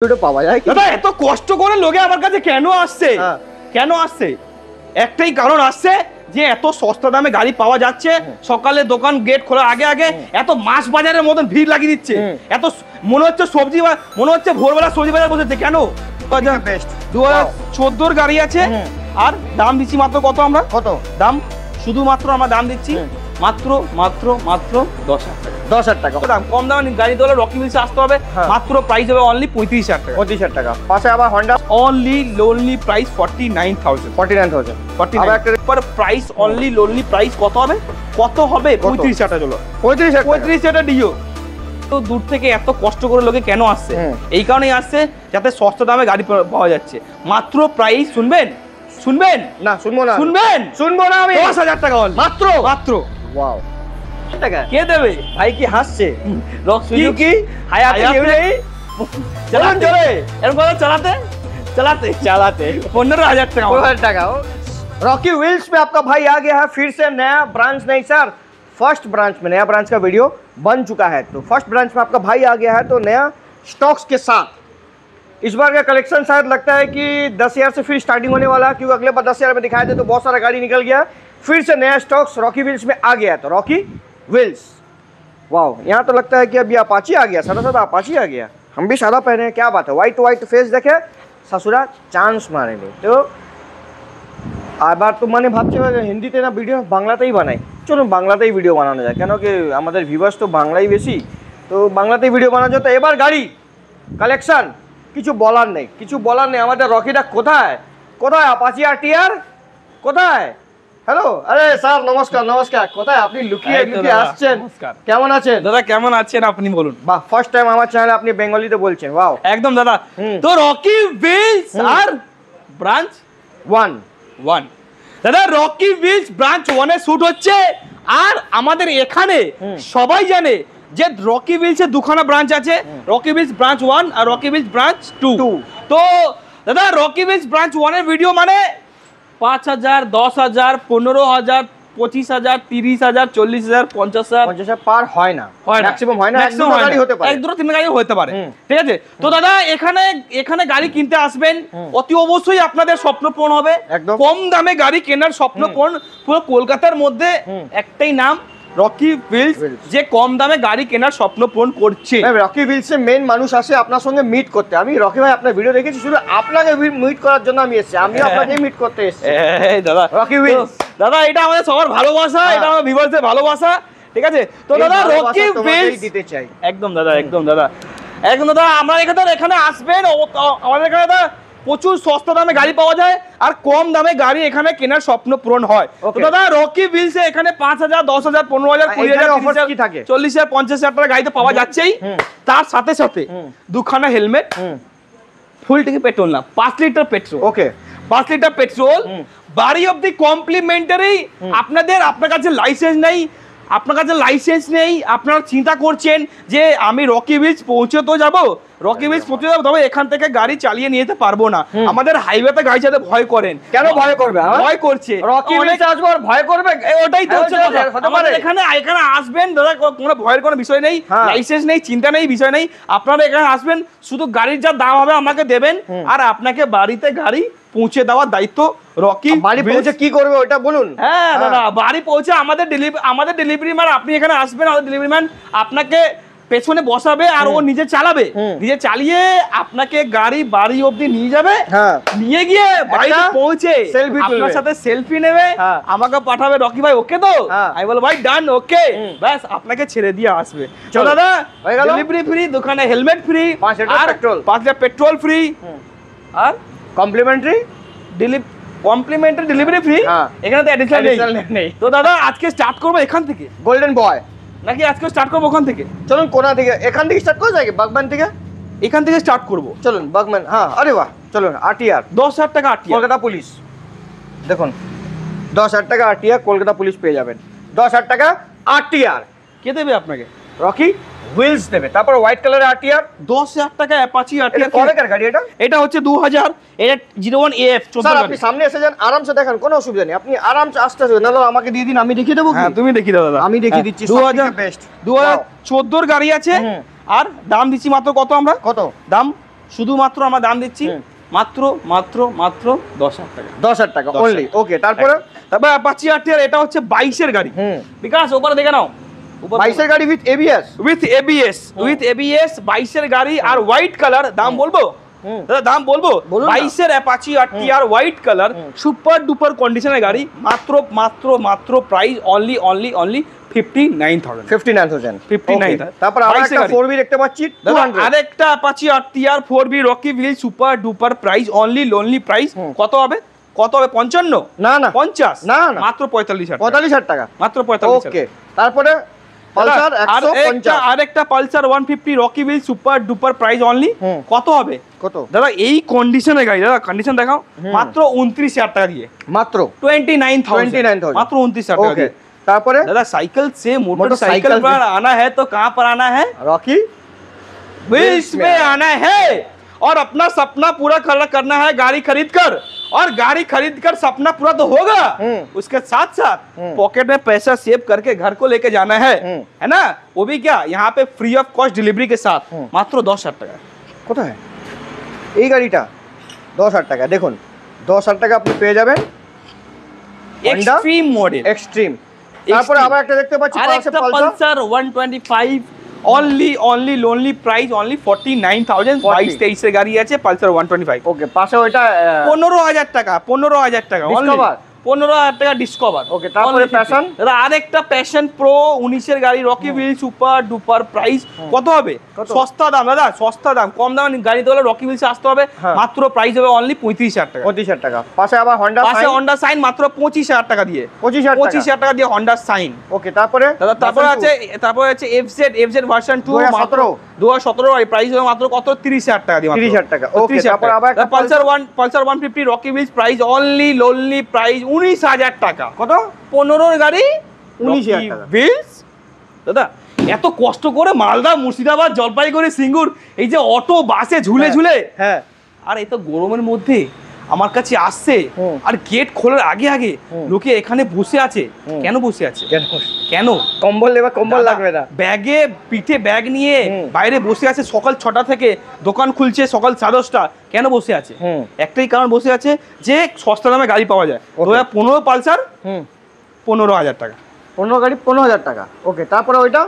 পাওয়া যায় দাদা। এত কষ্ট করে লোকে আমার কাছে কেন আসছে, কেন আসছে? একটাই কারণ আসছে যে এত সস্তা দামে গাড়ি পাওয়া যাচ্ছে। সকালে দোকান গেট খোলার আগে আগে এত মাছ বাজারের মতন ভিড় লাগিয়ে দিচ্ছে, এত মনে হচ্ছে সবজি, মনে হচ্ছে ভোরবেলা সবজি বাজার বসেছে। কেন? 2014 গাড়ি আছে আর দাম দিচ্ছি মাত্র কত? আমরা কত দাম? শুধুমাত্র আমরা দাম দিচ্ছি মাত্র মাত্র মাত্র 10,000 টাকা। দাম কম দামে গাড়ি দলে রকি হুইলসে আসতে হবে। মাত্র প্রাইস হবে অনলি 35,000 টাকা। 35,000 টাকা। পাশে আবার হন্ডা অনলি লোনলি প্রাইস 49,000 পর প্রাইস অনলি লোনলি প্রাইস কত হবে? কত হবে? 35,000 টাকা। চলো 35,000 টাকা ডিও। তো দূর থেকে এত কষ্ট করে লোকে কেন আসছে? এই কারণেই আসছে যাতে সস্তা দামে গাড়ি পাওয়া যাচ্ছে। মাত্র প্রাইস শুনবেন? শুনবেন না? শুনবো না। শুনবেন? শুনবো না আমি। 10,000 টাকা মাত্র মাত্র। ওয়াও, টাকা কে দেবে ভাই? কি হাসছে? সুজুকি হায়াতে নেই চালাতে, এরকম চালাতে चालाते चालाते 15,000 टाका 15,000 टाका। रॉकी व्हील्स में आपका भाई आ गया है फिर से नया ब्रांच। नहीं सर, फर्स्ट ब्रांच में नया ब्रांच का वीडियो बन चुका है। तो फर्स्ट ब्रांच में आपका भाई आ गया है तो नया स्टॉक्स के साथ। इस बार का कलेक्शन शायद लगता है कि 10,000 से फिर स्टार्टिंग होने वाला है, क्योंकि अगले बार 10,000 में दिखाए थे तो बहुत सारा गाड़ी निकल गया। फिर से नया स्टॉक्स रॉकी व्हील्स में आ गया है। तो रॉकी व्हील्स, वाह, यहाँ तो लगता है कि अभी अपाची आ गया। सादा सादा अपाची आ गया। हम भी सादा पहने हैं, क्या बात है। वाइट वाइट फेस देखे ससुरा चांस मारेंगे। तो আবার তো মানে ভাবছে হিন্দিতে না ভিডিও বাংলাতেই বানাই। চলুন বাংলাতেই ভিডিও বানানো যায়, কেন কি আমাদের ভিউয়ার্স তো বাংলাই বেশি, তো বাংলাতেই ভিডিও বানানো যায়। তো এবার গাড়ি কালেকশন কিছু বলার নেই, কিছু বলার নেই। আমাদের রকিটা কোথায় কোথায়? অ্যাপাচি আরটিআর কোথায়? হ্যালো, আরে স্যার নমস্কার। নমস্কার। কোথায় আপনি লুকিয়ে লুকিয়ে আসছেন? কেমন আছেন দাদা? কেমন আছেন আপনি বলুন? বাহ, ফার্স্ট টাইম আমার চ্যানেলে আপনি বেঙ্গলিতে বলছেন। ওয়াও, একদম দাদা। তো রকি व्हील्स আর ব্রাঞ্চ 1 দাদা, রকি व्हील्स ব্রাঞ্চ 1 এ শুট হচ্ছে। আর আমাদের এখানে সবাই জানে যে রকি व्हील्स এর দুখানা ব্রাঞ্চ আছে, রকি व्हील्स ব্রাঞ্চ 1 আর রকি व्हील्स ব্রাঞ্চ 2। তো দাদা রকি व्हील्स ব্রাঞ্চ 1 এর ভিডিও মানে 5,000, 10,000, 15,000, 25,000, 30,000, 40,000, 50,000 পার হয় না, ম্যাক্সিমাম হয় না। এক দুটো গাড়ি হতে পারে, এক দুটো তিন গাড়ি হতে পারে, ঠিক আছে। তো দাদা এখানে গাড়ি কিনতে আসবেন, অতি অবশ্যই আপনাদের স্বপ্ন পূরণ হবে। কম দামে গাড়ি কেনার স্বপ্ন পূরণ পুরো কলকাতার মধ্যে একটাই নাম, রকি व्हील्स, যে কম দামে গাড়ি কেনার স্বপ্ন পূরণ করছে। রকি व्हील्स এর মেন মানুষ আসে আপনার সঙ্গে মিট করতে। আমি রকি ভাই আপনার ভিডিও দেখেছি, শুধু আপনাকে মিট করার জন্য আমি এসেছি। আমি আপনাকে মিট করতে এসেছি। এই দাদা রকি व्हील्स, দাদা এটা আমাদের সবার ভালোবাসা, এটা আমার ভিউয়ারদের ভালোবাসা, ঠিক আছে। তো দাদা রকি व्हील्स দিতে চাই। একদম দাদা, একদম দাদা, একদম দাদা। আমরা এখানে আসবেন, আমাদের এখানে দাদা প্রচুর সস্তা দামে গাড়ি পাওয়া যায় আর কম দামে গাড়ি এখানে কেনার স্বপ্ন পূরণ হয়। তো দাদা রকি व्हील्स এ এখানে 5,000, 10,000, 15,000, 20,000, 30,000, 40,000, 50,000 টাকা গাড়ি তো পাওয়া যাচ্ছেই। তার সাথে সাথে দুখানা হেলমেট, ফুল ট্যাঙ্কি পেট্রোল না, 5 লিটার পেট্রোল। ওকে, 5 লিটার পেট্রোল বাড়ি অবধি কমপ্লিমেন্টারি। আপনার কাছে লাইসেন্স নেই, আপনারা চিন্তা করছেন যে আমি রকি व्हील्स পৌঁছে তো যাবো, রকি व्हील्स পৌঁছে যাবো, তবে এখান থেকে গাড়ি চালিয়ে নিয়ে যেতে পারবো না। আমাদের হাইওয়েতে গাড়ি চালাতে ভয় করেন। কেন ভয় করবে? ভয় করছে রকি व्हील्स আসবো আর ভয় করবে, ওটাই তো হচ্ছে কথা। আমাদের এখানে আসবেন দাদা, কোনো ভয়ের কোনো বিষয় নেই, লাইসেন্স নেই, চিন্তা নেই, বিষয় নেই। আপনারা এখানে আসবেন, শুধু গাড়ির যা দাম হবে আমাকে দেবেন, আর আপনাকে বাড়িতে গাড়ি পৌঁছে দেওয়ার দায়িত্ব রকি। বাড়ি পৌঁছে কি করবে ওটা বলুন? হ্যাঁ দাদা, বাড়ি পৌঁছে আমাদের ডেলিভারি ম্যান, আপনি এখানে আসবেন, আমাদের ডেলিভারি ম্যান আপনাকে পেছনে বসাবে আর ও নিজে চালাবে, নিজে চালিয়ে আপনাকে গাড়ি বাড়ি অবধি নিয়ে যাবে। নিয়ে গিয়ে বাড়িতে পৌঁছে আপনার সাথে সেলফি নেবে, আমাকে পাঠাবে রকি ভাই ওকে তো, আমি বলবো ভাই ডান ওকে, ব্যাস আপনাকে ছেড়ে দিয়ে আসবে। তো দাদা ডেলিভারি ফ্রি, দোকানে helmet free, 5 litre petrol free, আর কমপ্লিমেন্টারি ডেলিভারি ফ্রি। এখানে তো অ্যাডিশনাল নেই। তো দাদা আজকে স্টার্ট করবো এখান থেকে, গোল্ডেন বয়, নাকি আজকে স্টার্ট করবো ওখান থেকে? চলুন কোনা থেকে, এখান থেকে স্টার্ট করা যায়, বাগবান থেকে, এখান থেকে স্টার্ট করবো। চলুন বাগবান। হ্যাঁ, আরে বাহ, চলুন। আরটিআর 10,000 টাকা, আরটিআর কলকাতা পুলিশ। দেখুন 10,000 টাকা আরটিআর কলকাতা পুলিশ পেয়ে যাবেন। 10,000 টাকা আরটিআর কে দেবে আপনাকে? রকি व्हील्स দেবে। তারপর হোয়াইট কালারের আরটিআর 10,000 টাকা অ্যাপাচি আরটিআর। কয়টার গাড়ি এটা? এটা হচ্ছে 2000, এটা 01 AF 14। স্যার আপনি সামনে এসে যান, আরামসে দেখেন, কোনো অসুবিধা নেই। আপনি আরামসে আসতে হবে, নাহলে আমাকে দিয়ে দিন, আমি দেখিয়ে দেবো। হ্যাঁ তুমি দেখিয়ে দাও দাদা, আমি দেখিয়ে দিচ্ছি। 2014 গাড়ি আছে আর দাম দিচ্ছি মাত্র কত? আমরা কত দাম? শুধুমাত্র আমরা দাম দিচ্ছি মাত্র মাত্র মাত্র 10,000 টাকা। 10,000 টাকা অনলি। ওকে, তারপরে অ্যাপাচি আরটিআর, এটা হচ্ছে 22 এর গাড়ি। বিকাশ ওপরে দেখে নাও, 22 এর গাড়ি উইথ এবিএস, উইথ এবিএস 22 এর গাড়ি আর হোয়াইট কালার। দাম বলবো দাদা, দাম বলবো। 22 এর Apache RTR white colour super duper কন্ডিশনের গাড়ি, মাত্র মাত্র মাত্র প্রাইস অনলি অনলি অনলি 59,000। 59,000। তারপর আবার একটা 4B দেখতে পাচ্ছি 200। আরেকটা Apache RTR 4B Rocky wheel super duper price only lonely price কত হবে? কত হবে? 55? না না 50? না না, মাত্র 45,000। 45,000 টাকা মাত্র 45,000। ওকে, তারপরে পালসার 150। আরেকটা Pulsar 150 Rocky wheel super duper price only কত হবে? কত দাদা এই কন্ডিশনের গাড়ি, দাদা কন্ডিশন দেখাও, মাত্র 29,000 টাকা দিয়ে। মাত্র 29,000 মাত্র 29,000 টাকা দিয়ে। তারপরে दादा साइकिल से मोटरसाइकिल पर आना है तो कहाँ पर आना है? रॉकी व्हील्स में आना है और अपना सपना पूरा करना है गाड़ी खरीद कर, और गाड़ी खरीद कर सपना पूरा तो होगा, उसके साथ साथ पॉकेट में पैसा सेव करके घर को लेके जाना है ना, वो भी क्या यहाँ पे फ्री ऑफ कॉस्ट डिलीवरी के साथ मात्र 10,000 টাকা। কোথায় এই গাড়িটা? 10,000 টাকা। দেখুন 10,000 টাকা আপনি পেয়ে যাবেন এক্সট্রিম মডেল, এক্সট্রিম। তারপরে আবার একটা দেখতে পাচ্ছি Pulsar 125 only only lonely price only 49,000। 22-23 এর গাড়ি আছে পালসার 125। ওকে, পাশে ওইটা 15,000 টাকা, 15,000 টাকা অনলি, 15,000 টাকা ডিসকভার। ওকে, তারপরে প্যাশন, দাদা আরেকটা প্যাশন প্রো 19 এর গাড়ি Rocky wheel super duper price কত হবে? সস্তা দাম দাদা, সস্তা দাম, কম দামে গাড়ি তোলে রকি হুইলসে আসতে হবে, মাত্র প্রাইস হবে অনলি 35,000 টাকা। 35,000 টাকা। পাশে আবার হন্ডা, পাশে হন্ডা সাইন মাত্র 25,000 টাকা দিয়ে। 25,000 টাকা দিয়ে হন্ডা সাইন। ওকে, তারপরে দাদা তারপরে আছে এফজেড ভার্সন 2 2017 এর প্রাইস হবে মাত্র কত? 30,000 টাকা দিয়ে। 30,000 টাকা। ওকে, তারপর আবার একটা Pulsar 150 Rocky wheels price only lonely price 19,000 টাকা। কত? 15 এর গাড়ি 19,000 টাকা। হুইলস দাদা এত কষ্ট করে মালদা মুর্শিদাবাদ জলপাইগুড়ি সিঙ্গুর এই যে অটো বাসে ঝুলে ঝুলে, হ্যাঁ, আর এই তো গরমের মধ্যে আমার কাছে আসছে, আর গেট খোলার আগে আগে লোকে এখানে বসে আছে। কেন বসে আছে? কেন? কম্বল নেবা, কম্বল লাগবে না, ব্যাগে পিঠে ব্যাগ নিয়ে বাইরে বসে আছে সকাল 6টা থেকে, দোকান খুলছে সকাল 10:30। কেন বসে আছে? একটাই কারণ বসে আছে যে সস্তা দামে গাড়ি পাওয়া যায়। 2015 পালসার 15,000 টাকা। 15 গাড়ি 15,000 টাকা। ওকে, তারপরে ওইটা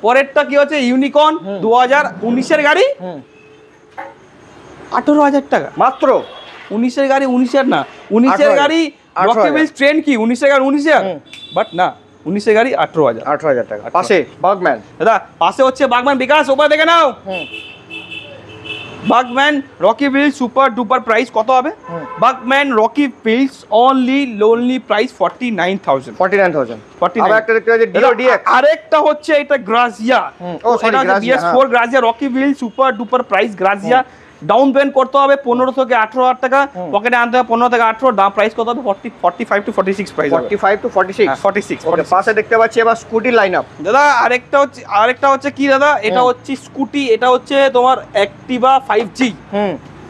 পরেরটা কি হচ্ছে? ইউনিকর্ন 2019 এর গাড়ি 18,000 টাকা মাত্র। 19 এর গাড়ি 19,000 না, 19 এর গাড়ি রকি হুইলস ট্রেন্ড কি 19 এর গাড়ি 19,000, বাট না 19 এর গাড়ি 18,000 টাকা। পাশে বাগম্যান, দাদা পাশে হচ্ছে বাগম্যান। বিকাশ ওপরে দেখে নাও, Bagman rocky wheels super duper price কত হবে? Bagman rocky wheels only lonely price 49,000। 49,000। আবার একটা দেখতে পাচ্ছি ডিও ডিএক্স। আরেকটা হচ্ছে এটা গ্রাজিয়া, এটা হচ্ছে BS4 Grazia Rocky wheels super duper price. Grazia down payment করতে হবে 15 থেকে 18,000 টাকা, পকেটে আনতে হবে 15 থেকে 18। দাম প্রাইস কত হবে? 45 to 46 প্রাইস। 45 to 46। 46। ওকে, পাশে দেখতে পাচ্ছি এবার স্কুটি লাইনআপ। দাদা আরেকটা হচ্ছে কি দাদা, এটা হচ্ছে স্কুটি, এটা হচ্ছে তোমার অ্যাক্টিভা 5G।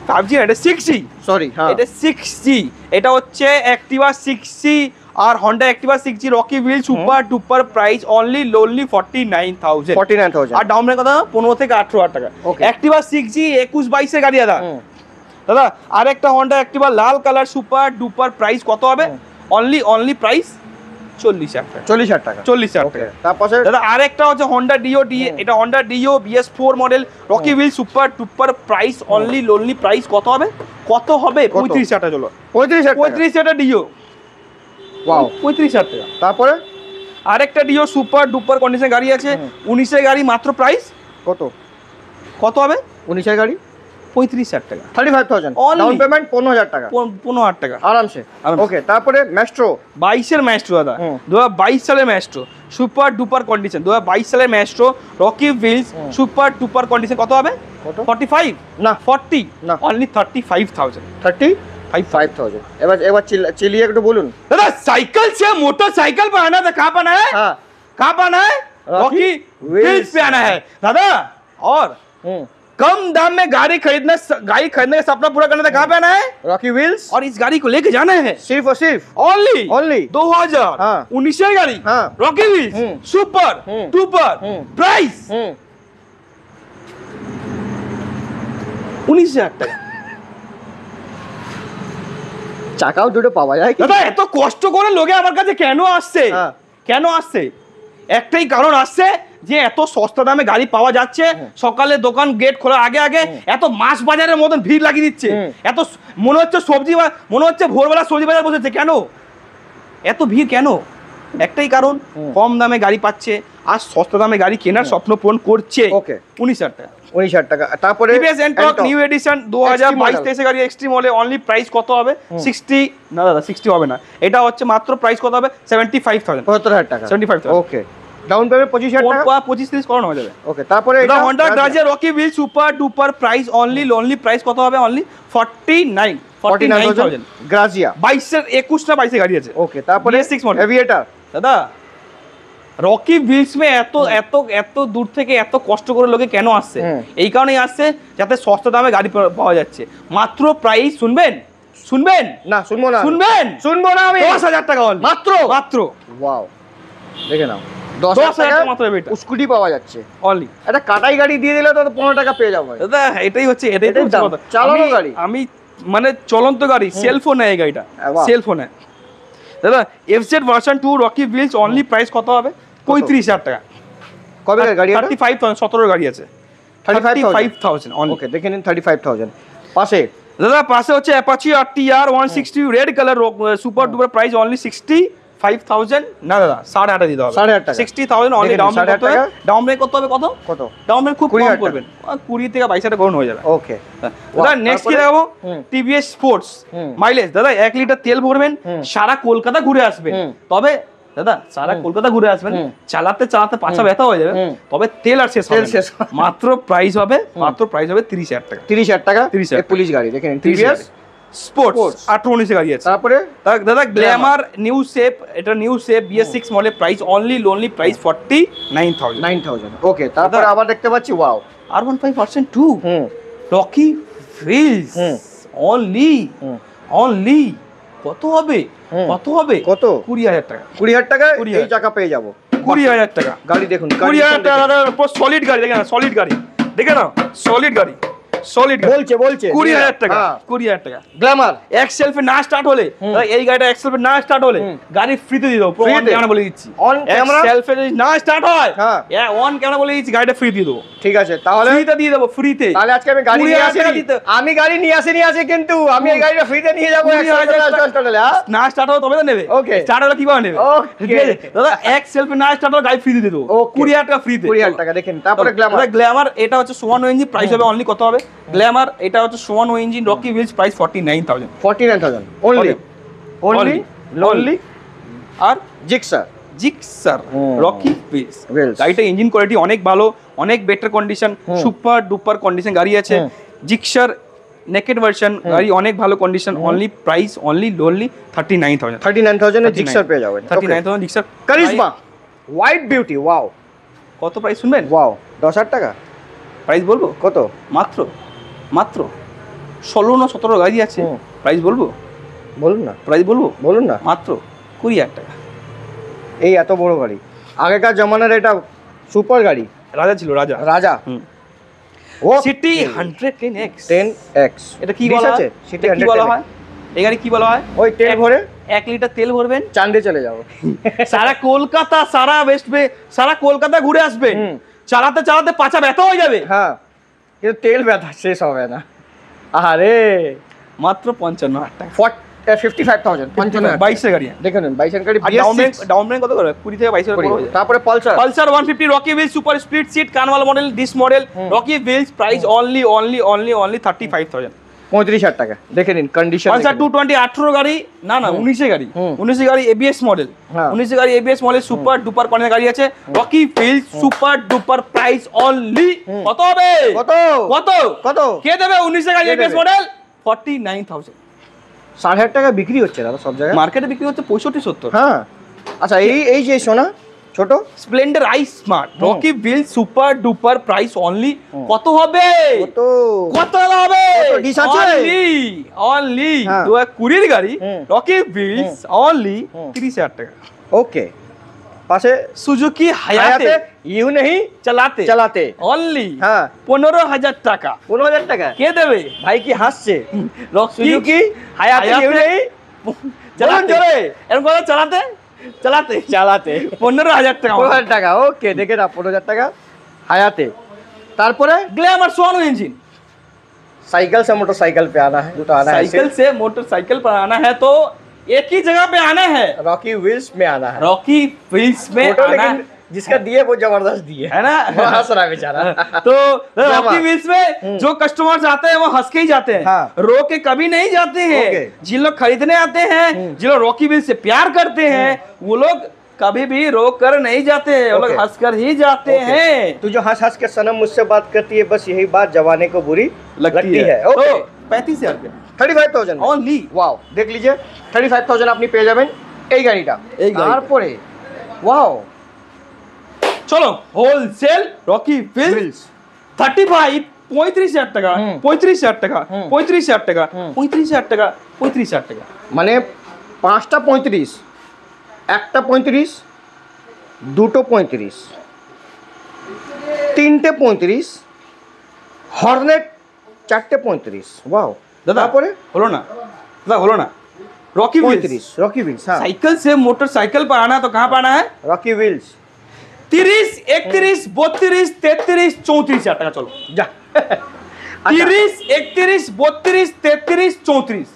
5G এটা 6G, সরি হ্যাঁ এটা 6G। এটা হচ্ছে অ্যাক্টিভা 6G আর Honda Activa 6G rocky wheel super duper price only lonely 49,000। 49,000। আর ডাউন পেমেন্ট কত? 15 থেকে 18,000 টাকা। অ্যাক্টিভা 6G 21-22 এর গাড়ি দাদা। দাদা আরেকটা হন্ডা অ্যাক্টিভা লাল কালার সুপার ডুপার প্রাইস কত হবে? অনলি প্রাইস 40,000 টাকা। 40,000 টাকা। 40,000 টাকা। তারপরে দাদা আরেকটা হচ্ছে হন্ডা ডিও এটা Honda deo BS4 model Rocky wheel super duper price only lonely price কত হবে? 35,000 টাকা। চলো 35,000 টাকা ডিও। ওয়াও, 35,000 টাকা। তারপরে আরেকটা ডিও সুপার ডুপার কন্ডিশন গাড়ি আছে 19 এর গাড়ি, মাত্র প্রাইস কত হবে? 19 এর গাড়ি 35,000 টাকা। 35,000। ডাউন পেমেন্ট 15,000 টাকা। 15,000 টাকা আরামসে। ওকে, তারপরে ম্যাস্ট্রো 22 এর ম্যাস্ট্রো দাদা, 2022 সালের ম্যাস্ট্রো সুপার ডুপার কন্ডিশন। 2022 সালের Maestro Rocky wheels super duper condition কত হবে? 45 না 40 না, অনলি 35,000। 35,000। এবার চিলিয়ে একটু বলুন दादा। साइकिल से मोटरसाइकिल पर आना था, कहाँ पर आना है? कहाँ पर आना है? रॉकी व्हील्स पे आना है दादा। और कम दाम में गाड़ी खरीदने का सपना पूरा करना था, कहाँ पे आना है? Rocky wheels. और इस गाड़ी को लेके जाना है सिर्फ और सिर्फ ओनली 2019 गाड़ी Rocky wheels super duper price 19,000 টাকা। চাকাও দুটো পাওয়া যায় দাদা এত কষ্ট করে লোকে আমার কাছে কেন আসছে? কেন আসছে? একটাই কারণ আসছে যে এত সস্তা দামে গাড়ি পাওয়া যাচ্ছে, সকালে দোকান গেট খোলার আগে আগে এত মাছ বাজারের মতন ভিড় লাগিয়ে দিচ্ছে, এত মনে হচ্ছে মনে হচ্ছে ভোরবেলা সবজি বাজার বসেছে। কেন এত ভিড় কেন? একটাই কারণ, কম দামে গাড়ি পাচ্ছে আর সস্তা দামে গাড়ি কেনার স্বপ্ন পূরণ করছে। ওকে, 19,000 টাকা। 19,000 টাকা। তারপরে টিভিএস এন্টর্ক নিউ এডিশন 2022-23 গাড়ি এক্সট্রিম হলে অনলি প্রাইস কত হবে? 60 না দাদা 60 হবে না, এটা হচ্ছে মাত্র প্রাইস কত হবে? 75,000 75,000 টাকা। 75,000 ওকে, ডাউন পেমেন্ট 25,000 টাকা, 25-30 করানো হয়ে যাবে। ওকে, তারপরে এটা Honda Grazia Rocky wheel super duper price only price কত হবে? অনলি 49,000 গ্রাজিয়া 21 না 22 গাড়ি আছে। ওকে, তারপরে BS6 মডেল এভিয়েটার। দাদা রকি হুইলস মে এত দূর থেকে এত কষ্ট করে লোকে কেন আসছে? এই কারণেই আসছে যাতে সস্তা দামে গাড়ি পাওয়া যাচ্ছে। মাত্র প্রাইস শুনবেন না, শুনবো না, শুনবো না আমি। 10,000 টাকা মাত্র। ওয়াও, দেখে নাও, 10,000 টাকা মাত্র এটা স্কুটি পাওয়া যাচ্ছে অনলি। একটা কাটাই গাড়ি দিয়ে দিলে তো 15 টাকা পেয়ে যাবো। দাদা এটাই হচ্ছে কথা। চালানো গাড়ি, আমি মানে চলন্ত গাড়ি, সেলফোন নেয় গাড়িটা, সেলফোন নেয়। দাদা FZ version 2 Rocky wheels only price কত হবে? 35,000 টাকা। কবে গাড়ি? 35,000, 17 গাড়ি আছে। 35,000 অনলি। ওকে, দেখে নিন 35,000। পাশে দাদা পাশে হচ্ছে Apache RTR 160 red colour super duper price only 65,000। না দাদা 8,500 দিতে হবে। 8,500 টাকা, 60,000 অনলি। ডাউন পেমেন্ট করতে হবে। ডাউন পেমেন্ট করতে হবে কত? ডাউন পেমেন্ট খুব কম করবেন, 20 থেকে 22,000 করুন হয়ে যাবে। ওকে দাদা নেক্সট কি দেখাবো? TVS sports mileage. দাদা 1 লিটার তেল ভরবেন, সারা কলকাতা ঘুরে আসবেন। তবে দাদা সারা কলকাতা ঘুরে আসবেন, চালাতে চালাতে পাছা ব্যথা হয়ে যাবে, তবে তেল আর শেষ হবে না। মাত্র প্রাইস হবে 30,000 টাকা। 30,000 টাকা। পুলিশ গাড়ি দেখেন, TVS স্পোর্টস 18-19 গাড়ি আছে। তারপরে দাদা গ্ল্যামার নিউ শেপ, এটা new shape BS6 model price only price 49,000। Okay, তারপরে আবার দেখতে পাচ্ছি wow R15 version 2 Rocky wheels only কত হবে? কত 20,000 টাকা। 20,000 টাকা এই চাকা পেয়ে যাবো। 20,000 টাকা গাড়ি দেখুন, 20,000 টাকা সলিড গাড়ি। দেখে না সলিড গাড়ি, সলিড গাড়ি বলছে 20,000 টাকা। 20,000 টাকা। গ্ল্যামার এক সেলফে না স্টার্ট হলে, এই গাড়িটা এক সেলফে না স্টার্ট হলে গাড়ি ফ্রিতে দিয়ে দেবো। অন ক্যামেরা বলে দিচ্ছি, অন ক্যামেরা সেলফে যদি না স্টার্ট হয়, অন ক্যামেরা বলে দিচ্ছি গাড়িটা ফ্রি দিয়ে দেবো। ঠিক আছে, তাহলে ফ্রিতে দিয়ে দেবো, ফ্রিতে। তাহলে আজকে আমি গাড়ি নিয়ে আসি, কিন্তু আমি এই গাড়িটা ফ্রিতে নিয়ে যাবো। না স্টার্ট হবে তবে তো নেবে। ওকে, স্টার্ট হলে কিভাবে নেবে? ঠিক আছে দাদা, এক সেলফে না স্টার্ট হলে গাড়ি ফ্রি দিয়ে দেবো। 20,000 টাকা ফ্রিতে। 20,000 টাকা। দেখেন তারপরে গ্ল্যামার এটা হচ্ছে সোয়ানো ইঞ্জিন, প্রাইস হবে অনলি কত হবে? গ্ল্যামার এটা হচ্ছে সোয়ানো engine rocky wheels price 49,000 only. আর জিক্সার রকি হুইলস গাড়িটা ইঞ্জিন কোয়ালিটি অনেক ভালো, অনেক better condition, super duper condition গাড়ি আছে। জিক্সার নেকেড ভার্সন গাড়ি অনেক ভালো কন্ডিশন, অনলি প্রাইস অনলি 39,000 এ জিক্সার পেয়ে যাবেন। 39,000 Gixxer Karizma white beauty. Wow, কত প্রাইস শুনবেন? ওয়াও, 10,000 টাকা প্রাইস বলবো। কত? মাত্র 16 না 17 গাড়ি আছে। প্রাইস বলবো? বলুন না। প্রাইস বলুন না। মাত্র 20,000 টাকা। এই এত বড় গাড়ি, আগেকার জামানার এটা সুপার গাড়ি, রাজা ছিল, রাজা। ও সিটি 10X। এটা কি বলা হয়? সিটি কি বলা হয়? এই গাড়ি কি বলা হয়? ওই তেল ভরে 1 লিটার তেল ভরবেন, চাঁদে চলে যাবো। সারা কলকাতা, সারা কলকাতা ঘুরে আসবেন, চালাতে চালাতে পাছা ব্যথা হয়ে যাবে। হ্যাঁ, কিন্তু তেল ব্যথা শেষ হবে না। আরে মাত্র 55,000 টাকা। 55,000 22 গাড়ি দেখুন, 22 গাড়ি। ডাউন পেমেন্ট কত করে? 20 থেকে 22 করে। তারপরে Pulsar 150 Rocky wheels super split seat কানওয়াল model, this model Rocky wheels price only 35,000। 35,000 টাকা। দেখে নিন কন্ডিশন। পালসার 220 18 গাড়ি, না 19 গাড়ি, 19 গাড়ি ABS মডেল, 19 গাড়ি ABS model super duper condition গাড়ি আছে। Rocky wheels super duper price only কত হবে? কত কে দেবে? 19 গাড়ি ABS মডেল 49,000। 60,000 টাকা বিক্রি হচ্ছে দাদা সব জায়গায়, মার্কেটে বিক্রি হচ্ছে 65-70। হ্যাঁ, আচ্ছা এই যে সোনা ছোট Splendor iSmart Rocky wheels super duper price only কত হবে? কত হবে? অনলি 20 গাড়ি রকি হুইলস অনলি 30,000 টাকা। ওকে, পাশে সুজুকি হায়াতে ইউ নেই চালাতে চালাতে অনলি হ্যাঁ 15,000 টাকা। 15,000 টাকা কে দেবে? ভাই কি হাসছে সুজুকি হায়াতে ইউ নেই চালাতে জোরে এরকম করে চালাতে চালাতে চালাতে 15,000 টাকা 15,000 টাকা ওকে দেখে না 15,000 টাকা হায়াতে তারপরে ग्लैमर सोनो इंजन साइकिल से मोटरसाइकिल पे आना है जो तो आना है साइकिल से मोटरसाइकिल पर आना है तो एक ही जगह पे आना है रॉकी व्हील्स में आना है रॉकी व्हील्स में फोटो आना लेकिन जिसका दिए वो जबरदस्त दिए है ना वो हंस रहा है बेचारा तो रॉकी व्हील्स में जो कस्टमर्स आते हैं वो हंस के ही जाते हैं हाँ। रो के कभी नहीं जाते हैं ओके। जिन लोग खरीदने आते हैं जिन लोग रॉकी व्हील्स से प्यार करते हैं वो लोग कभी भी रो कर नहीं जाते हैं वो लोग ओके। हंस कर ही जाते हैं तू जो हंस हंस के सनम मुझसे बात करती है बस यही बात जवाने को बुरी लगती है ओके तो 35,000 रुपया 35,000 অনলি ওয়াও দেখ লিজিয়ে 35,000 আপনি পেয়ে যাবেন এই গাড়িটা এই গাড়িটা। তারপরে ওয়াও চলো হোলসেল রকি व्हील्स 35 35,000 টাকা 35,000 টাকা 35,000 টাকা 35,000 টাকা 35,000 টাকা মানে পাঁচটা 35 একটা 35 দুটো 35 তিনটে 35 হর্নেট চারটে 35 ওয়াও দাদা তারপরে হলো না দাদা হলো না रॉकी व्हील्स 35 रॉकी व्हील्स हाँ साइकिल से मोटरसाइकिल पर आना तो कहाँ पर आना है रॉकी व्हील्स 30 31 32 33 34,000 টাকা চলো जा 30 31 32 33 34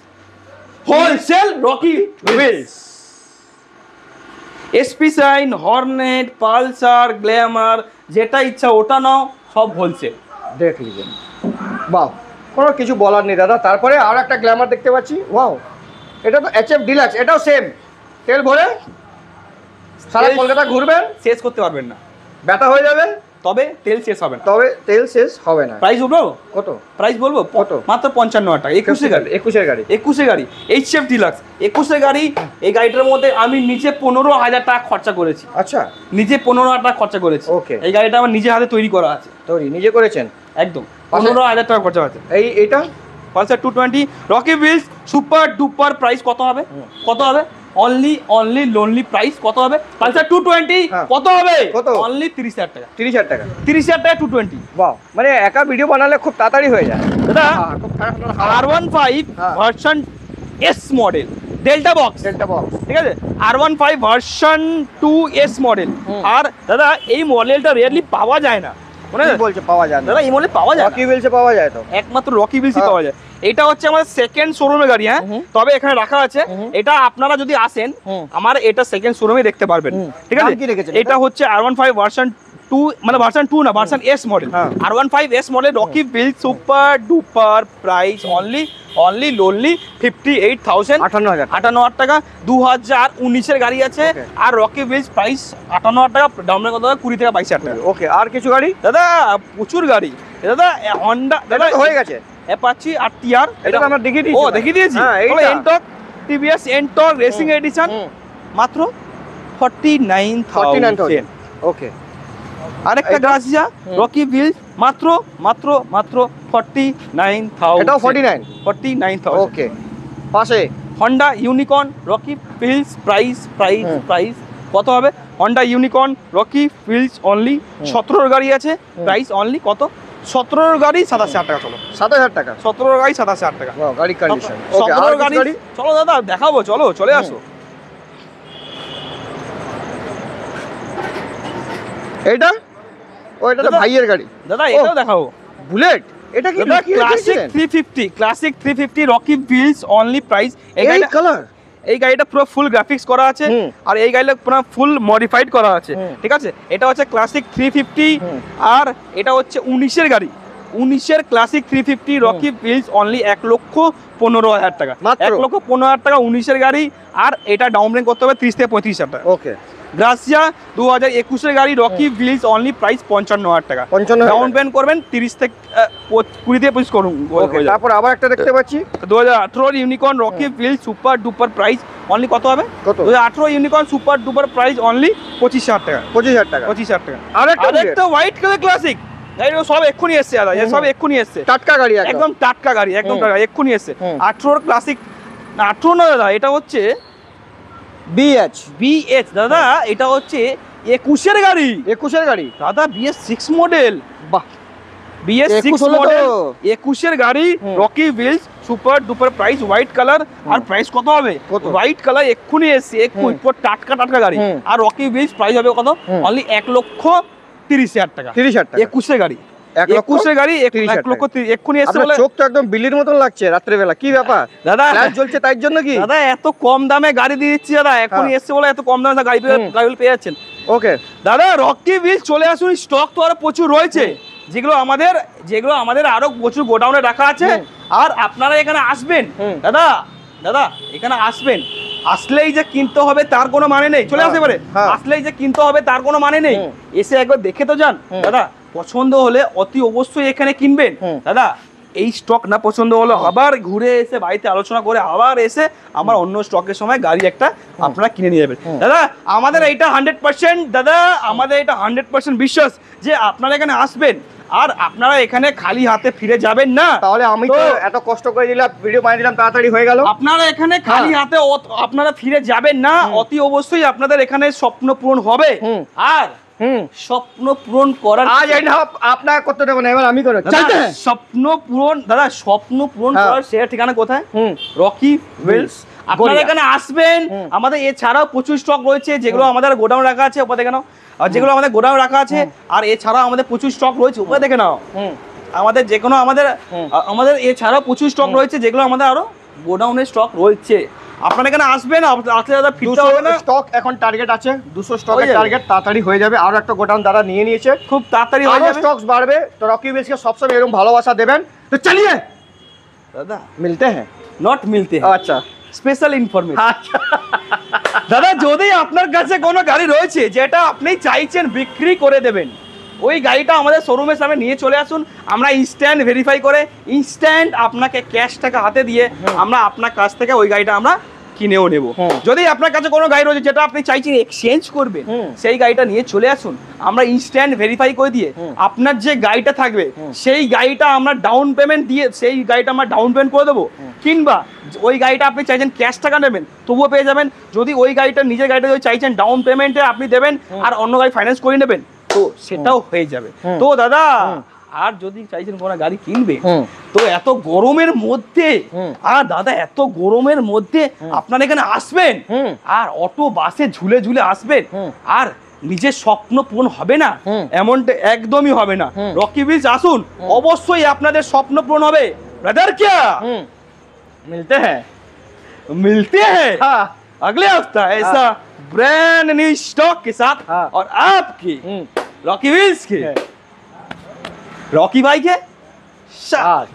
wholesale Rocky Wheels SP Shine Hornet Pulsar Glamour যেটা ইচ্ছা ওটা নাও সব হোলসেল দেখ লিজেন বাহ কোনো কিছু বলার নেই দাদা তারপরে আর একটা গ্ল্যামার দেখতে পাচ্ছি ওয়াও এটা তো এইচএফ ডিলাক্স এটাও সেম তেল ভরে সারা তেল- কলকাতা ঘুরবেন শেষ করতে পারবেন না ব্যথা হয়ে যাবে তবে তেল শেষ হবে না তবে তেল শেষ হবে না প্রাইস বলবো কত প্রাইস বলবো কত? মাত্র 55,000 টাকা 21 গাড়ি 21 গাড়ি 21 গাড়ি এইচএফ ডিলাক্স 21 গাড়ি এই গাড়িটার মধ্যে আমি নিজে 15,000 টাকা খরচা করেছি আচ্ছা নিজে 15,000 টাকা খরচা করেছি Okay. এই গাড়িটা আমার নিজে হাতে তৈরি করা আছে তৈরি নিজে করেছেন একদম 15,000 টাকা খরচা আছে এইটা Pulsar 220 Rocky wheels super duper price কত হবে কত হবে অনলি লোনলি প্রাইস কত হবে পালসার 220 হ্যাঁ। কত হবে কত? অনলি 30,000 টাকা 30,000 টাকা 30,000 টাকা 220 বাহ মানে একা ভিডিও বানালে খুব তাড়াতাড়ি হয়ে যায় দাদা খুব তাড়াতাড়ি R15 হ্যাঁ। Version S model delta box delta box ঠিক আছে R15 ভার্সন 2S মডেল হুম। আর দাদা এই মডেলটা রিয়েলি পাওয়া যায় না মানে কি বলছে পাওয়া যায় না দাদা এই মডেল পাওয়া যায় না। রকি व्हील्सে পাওয়া যায় তো একমাত্র রকি व्हील्सই হ্যাঁ। পাওয়া যায় এটা হচ্ছে আমাদের সেকেন্ড শোরুমের গাড়ি হ্যাঁ হুম। তবে এখানে রাখা আছে এটা আপনারা যদি আসেন হুম। আমার এটা সেকেন্ড শোরুমে দেখতে পারবেন হুম। ঠিক নাম আছে কি রেখেছেন এটা হচ্ছে R15 ভার্সন 2 মানে ভার্সন 2 না ভার্সন S মডেল হ্যাঁ। R15 S model Rocky wheels super duper price only lonely 58,000 58,000 টাকা 2019 এর গাড়ি আছে Okay. আর রকি व्हील्स প্রাইস 58,000 টাকা ডাউন পেমেন্ট কত হবে 20 থেকে 22,000 টাকা ওকে আর কিছু গাড়ি দাদা প্রচুর গাড়ি দাদা হন্ডা দাদা দাদা হয়ে গেছে অ্যাপাচি আর টিআর এটা তো আমরা দেখিয়ে দিয়েছি ও দেখিয়ে দিয়েছি হ্যাঁ তাহলে এইটা Ntorq TVS Ntorq racing addition মাত্র 49,000 ওকে আরেকটা এটা? গ্রাসিয়া রকি व्हील्स মাত্র 49,000 এটাও 49 49,000 ওকে পাশে হন্ডা ইউনিকর্ন রকি व्हील्स হুম। প্রাইস কত হবে Honda unicorn Rocky wheels only 17 গাড়ি আছে প্রাইস অনলি কত 17 গাড়ি 27,000 টাকা চলো 7,000 টাকা 17 গাড়ি 27,000 টাকা ওয়াও গাড়ি কন্ডিশন ওকে 17 আর গাড়ি গাড়ি চলো দাদা দেখাবো চলো চলে আসো এটা ও এটা তো দাদা, ভাইয়ের গাড়ি দাদা ও, এটাও দেখাবো বুলেট এটা কি দাদা classic 350 Rocky wheels only price এই কালার এই গাড়িটা পুরো ফুল গ্রাফিক্স করা আছে হুম। আর এই গাড়িটা পুরো ফুল মডিফাইড করা আছে হুম। ঠিক আছে এটা হচ্ছে ক্লাসিক 350 হুম। আর এটা হচ্ছে 19 এর গাড়ি 19 এর ক্লাসিক 350 রকি व्हील्स অনলি 1,15,000 টাকা মাত্র? 1,15,000 টাকা 19 এর গাড়ি আর এটা ডাউন পেমেন্ট করতে হবে 30 থেকে 35,000 টাকা ওকে গ্রাসিয়া 2021 এর গাড়ি রকি व्हील्स অনলি প্রাইস 55,000 টাকা 55,000 ডাউন পেমেন্ট করবেন 30 থেকে 20 থেকে 25 করুন ওকে তারপর আবার একটা দেখতে পাচ্ছি 2018 unicorn Rocky wheels super duper price only কত হবে কত 2018 unicorn super duper price only 25,000 টাকা 25,000 টাকা 25,000 টাকা আরেকটা আরেকটা হোয়াইট কালার ক্লাসিক গাড়ি সব এক্ষুনি এসছে দাদা এ সব এক্ষুনি এসছে টাটকা গাড়ি একদম টাটকা গাড়ি একদম হুম। টাটকা এক্ষুনি এসছে হুম। 18 ক্লাসিক না 18 না দাদা এটা হচ্ছে বিএচ বিএচ দাদা এটা হচ্ছে 21 গাড়ি, 21 গাড়ি দাদা BS6 মডেল, বাহ BS6 21 হলো তো। মডেল 21 গাড়ি, rocky wheels, super duper price, white colour. আর প্রাইস কত হবে? কত? হোয়াইট কালার এক্ষুনি এসছে, এক্ষুনি পুরো টাটকা টাটকা গাড়ি। আর রকি হুইলস প্রাইস হবে কত? অনলি 1,30,000 টাকা। 30,000 টাকা 21 গাড়ি, 1,30,000 গাড়ি 1,30,000 এক্ষুনি এসছে আপনার বলে। চোখ তো একদম বিল্লির মতন লাগছে রাত্রে বেলা, কি ব্যাপার দাদা লাইট জ্বলছে তাই জন্য কি? দাদা এত কম দামে গাড়ি দিয়ে দিচ্ছি দাদা, এক্ষুনি এসছে বলে এত কম দামে গাড়ি পেয়ে যাচ্ছেন। ওকে দাদা রকি হুইলস চলে আসুন, স্টক তো আরো প্রচুর রয়েছে, যেগুলো আমাদের আরো প্রচুর গোডাউনে রাখা আছে। আর আপনারা এখানে আসবেন দাদা, এখানে আসবেন, আসলেই যে কিনতে হবে তার কোনো মানে নেই, চলে আসতে পারে, আসলেই যে কিনতে হবে তার কোনো মানে নেই, এসে একবার দেখে তো যান দাদা, পছন্দ হলে অতি অবশ্যই এখানে কিনবেন দাদা। এই স্টক না পছন্দ হলো আবার ঘুরে এসে বাড়িতে আলোচনা করে আবার এসে আমার অন্য স্টকের সময় গাড়ি একটা আপনারা কিনে নিয়ে যাবেন দাদা। আমাদের এইটা 100% দাদা, আমাদের এটা 100% বিশ্বাস যে আপনারা এখানে আসবেন আর আপনারা এখানে খালি হাতে ফিরে যাবেন না। তাহলে আমি তো এত কষ্ট করে দিলাম, ভিডিও বানিয়ে দিলাম, তাড়াতাড়ি হয়ে গেল। আপনারা এখানে খালি হাতে আপনারা ফিরে যাবেন না, অতি অবশ্যই আপনাদের এখানে স্বপ্ন পূরণ হবে। আর স্বপ্ন পূরণ করার আজ এই না আপনার করতে দেবো না, এবার আমি করে চলতে হ্যাঁ। স্বপ্ন পূরণ দাদা, স্বপ্ন পূরণ করার সে ঠিকানা কোথায়? Rocky Wheels. আপনারা এখানে আসবেন, আমাদের এছাড়াও প্রচুর স্টক রয়েছে যেগুলো আমাদের গোডাউন রাখা আছে, ওপরে দেখে নাও। আর যেগুলো আমাদের গোডাউন রাখা আছে, আর এছাড়াও আমাদের প্রচুর স্টক রয়েছে, উপরে দেখে নাও। আমাদের যে কোনো আমাদের এছাড়াও প্রচুর স্টক রয়েছে যেগুলো আমাদের আরো গোডাউনে স্টক রয়েছে। আপনারা এখানে আসবেন, আসলে দাদা ফিরতে হবে না। স্টক এখন টার্গেট আছে 200 স্টকের টার্গেট, তাড়াতাড়ি হয়ে যাবে। আরো একটা গোডাউন দ্বারা নিয়ে নিয়েছে, খুব তাড়াতাড়ি হয়ে যাবে, স্টকস বাড়বে। তো রকি হুইলসকে সবসময় এরকম ভালোবাসা দেবেন। তো চলিয়ে দাদা মিলতে হ্যাঁ, নট মিলতে আচ্ছা স্পেশাল ইনফরমেশন। দাদা যদি আপনার কাছে কোনো গাড়ি রয়েছে যেটা আপনি চাইছেন বিক্রি করে দেবেন, ওই গাড়িটা আমাদের শোরুমের সামনে নিয়ে চলে আসুন, আমরা ইনস্ট্যান্ট ভেরিফাই করে ইনস্ট্যান্ট আপনাকে ক্যাশ টাকা হাতে দিয়ে আমরা আপনার কাছ থেকে ওই গাড়িটা আমরা কিনেও নেব। যদি আপনার কাছে কোনো গাড়ি রয়েছে যেটা আপনি চাইছেন এক্সচেঞ্জ করবেন, সেই গাড়িটা নিয়ে চলে আসুন, আমরা ইনস্ট্যান্ট ভেরিফাই করে দিয়ে আপনার যে গাড়িটা থাকবে সেই গাড়িটা আমরা ডাউন পেমেন্ট দিয়ে সেই গাড়িটা আমরা ডাউন পেমেন্ট করে দেবো। কিংবা ওই গাড়িটা আপনি চাইছেন ক্যাশ টাকা নেবেন তবুও পেয়ে যাবেন। যদি ওই গাড়িটা নিজের গাড়িটা যদি চাইছেন ডাউন পেমেন্টে আপনি দেবেন আর অন্য গাড়ি ফাইন্যান্স করে নেবেন, তো সেটাও হয়ে যাবে। তো দাদা আর যদি চাইছেন কোনো গাড়ি কিনবে, তো এত গরমের মধ্যে, আর দাদা এত গরমের মধ্যে আপনারা এখানে আসবেন আর অটো বাসে ঝুলে ঝুলে আসবেন, আর নিজের স্বপ্ন পূরণ হবে না এমনটা একদমই হবে না। রকি হুইলস আসুন, অবশ্যই আপনাদের স্বপ্ন পূরণ হবে। ব্রাদার क्या मिलते हैं अगले हफ्ता ऐसा ब्रांड न्यू स्टॉक के साथ और आपकी रॉकी व्हील्स के रॉकी भाई के साथ।